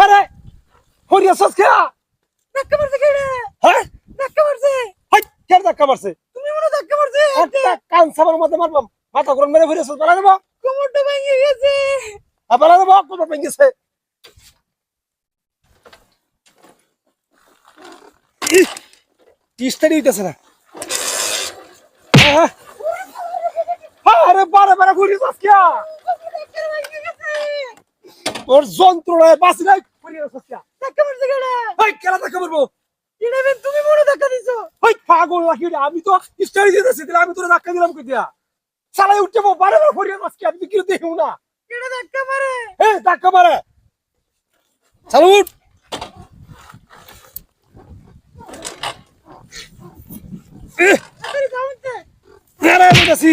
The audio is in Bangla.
আরে হরিয়া সস্কা ধাক্কা মারছে কেডা? হ্যাঁ ধাক্কা মারছে। হাই কে ধাক্কা মারছে তুমি মনে হয় ধাক্কা মারছে। একটা কান সাবার মধ্যে মারবাম মাথা গরম মেরে হরিয়া সস বানা দেবো কোমরটা ভেঙে গেছে। বানা দেবো কোমর ভেঙেছে টিস্টারি হইতেছে না আরে বারে বারে হরিয়া সস্কা ধাক্কা ভেঙে গেছে। ওর যন্ত্রণায় বাঁচি নাই হরিয়া সস্কা ধাক্কা মারছে কেডা? হাই কেলা ধাক্কা মারবো কেডা বে, তুমি মনে হয় ধাক্কা দিছো। হাই পাগল নাকি রে? আমি তো স্টাডি দিতেছি দিলে আমি তোরে ধাক্কা দিলাম কই দিয়া চালাই উঠতে বারে বারে হরিয়া সস্কা আমি তো কি দেখিও না কেডা ধাক্কা মারে? এই ধাক্কা মারে চালু উঠ তাড়াতাড়ি সাউন্ড দে। আরে আমি যাচ্ছি